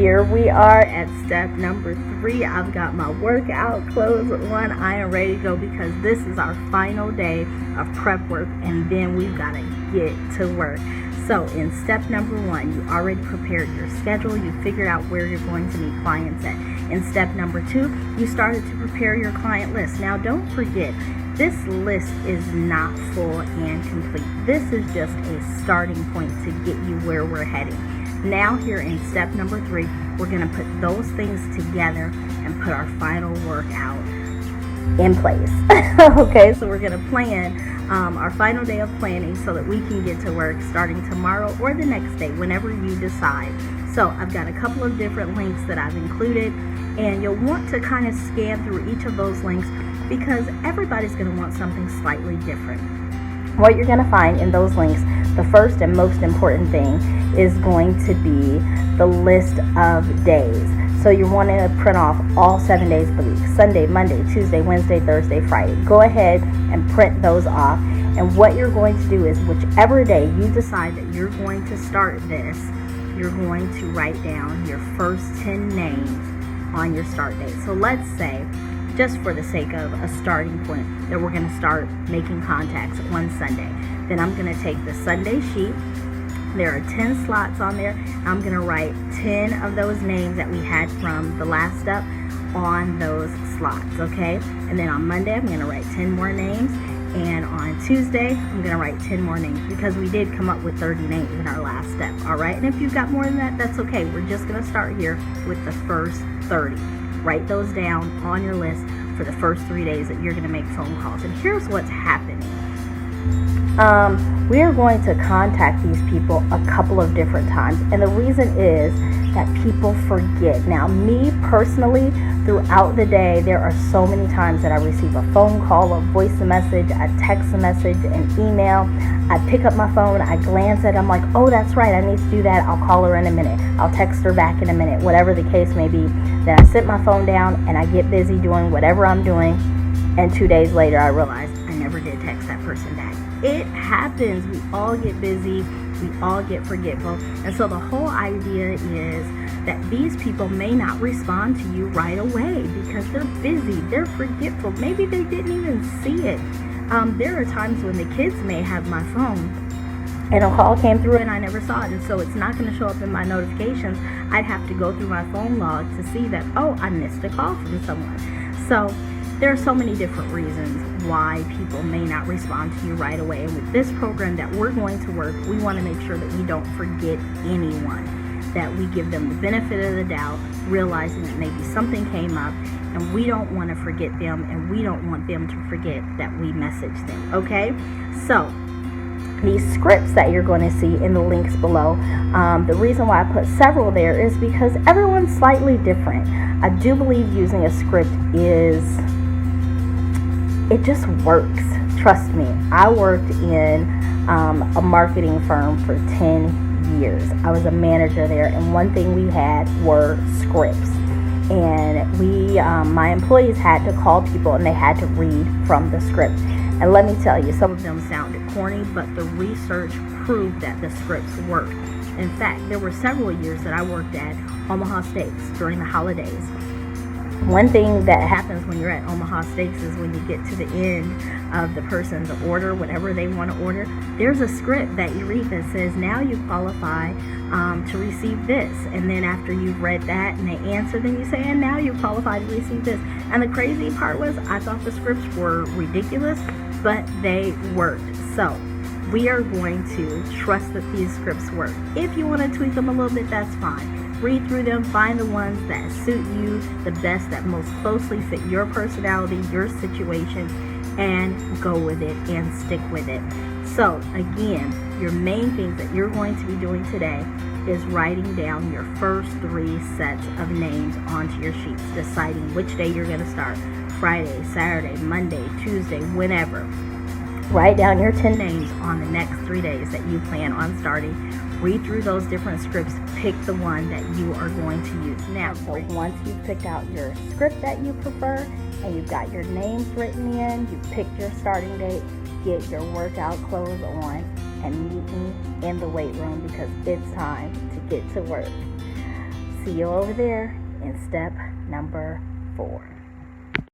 here we are at step number 3. I've got my workout clothes on. I am ready to go because this is our final day of prep work, and then we've got to get to work. So in step number 1, you already prepared your schedule. You figured out where you're going to meet clients at. In step number 2, you started to prepare your client list. Now don't forget, this list is not full and complete. This is just a starting point to get you where we're heading. Now here in step number 3, we're going to put those things together and put our final workout in place. Okay, so we're going to plan our final day of planning so that we can get to work starting tomorrow or the next day, whenever you decide. So I've got a couple of different links that I've included, and you'll want to kind of scan through each of those links because everybody's going to want something slightly different. What you're going to find in those links, the first and most important thing is going to be the list of days. So you're wanting to print off all 7 days of the week: Sunday, Monday, Tuesday, Wednesday, Thursday, Friday. Go ahead and print those off. And what you're going to do is whichever day you decide that you're going to start this, you're going to write down your first 10 names on your start date. So let's say, just for the sake of a starting point, that we're going to start making contacts on Sunday. Then I'm going to take the Sunday sheet. There are 10 slots on there. I'm going to write 10 of those names that we had from the last step on those slots, okay? And then on Monday, I'm going to write 10 more names. And on Tuesday, I'm going to write 10 more names because we did come up with 30 names in our last step, all right? And if you've got more than that, that's okay. We're just going to start here with the first 30. Write those down on your list for the first 3 days that you're going to make phone calls. And here's what's happening. We are going to contact these people a couple of different times, and the reason is that people forget. Now, me personally, throughout the day, there are so many times that I receive a phone call, a voice message, a text message, an email. I pick up my phone, I glance at it, I'm like, oh, that's right, I need to do that. I'll call her in a minute. I'll text her back in a minute, whatever the case may be. Then I sit my phone down and I get busy doing whatever I'm doing, and 2 days later I realize I never did text that person back. It happens. We all get busy. We all get forgetful. And so the whole idea is that these people may not respond to you right away because they're busy. They're forgetful. Maybe they didn't even see it. There are times when the kids may have my phone and a call came through and I never saw it. And so it's not going to show up in my notifications. I'd have to go through my phone log to see that, oh, I missed a call from someone. So there are so many different reasons why people may not respond to you right away. And with this program that we're going to work, we want to make sure that we don't forget anyone, that we give them the benefit of the doubt, realizing that maybe something came up and we don't want to forget them and we don't want them to forget that we messaged them, okay? So these scripts that you're going to see in the links below, the reason why I put several there is because everyone's slightly different. I do believe using a script it just works. Trust me. I worked in a marketing firm for 10 years. I was a manager there, and one thing we had were scripts. And my employees had to call people and they had to read from the script. And let me tell you, some of them sounded corny, but the research proved that the scripts worked. In fact, there were several years that I worked at Omaha Steaks during the holidays. One thing that happens when you're at Omaha Steaks is when you get to the end of the person's order, whatever they want to order, there's a script that you read that says, now you qualify to receive this. And then after you've read that and they answer, then you say, and now you qualify to receive this. And the crazy part was, I thought the scripts were ridiculous, but they worked. So we are going to trust that these scripts work. If you want to tweak them a little bit, that's fine. Read through them, find the ones that suit you the best, that most closely fit your personality, your situation, and go with it and stick with it. So again, your main things that you're going to be doing today is writing down your first 3 sets of names onto your sheets, deciding which day you're going to start. Friday, Saturday, Monday, Tuesday, whenever. Write down your 10 names on the next 3 days that you plan on starting. Read through those different scripts. Pick the one that you are going to use. Now, so once you've picked out your script that you prefer and you've got your names written in, you've picked your starting date, get your workout clothes on and meet me in the weight room because it's time to get to work. See you over there in step number 4.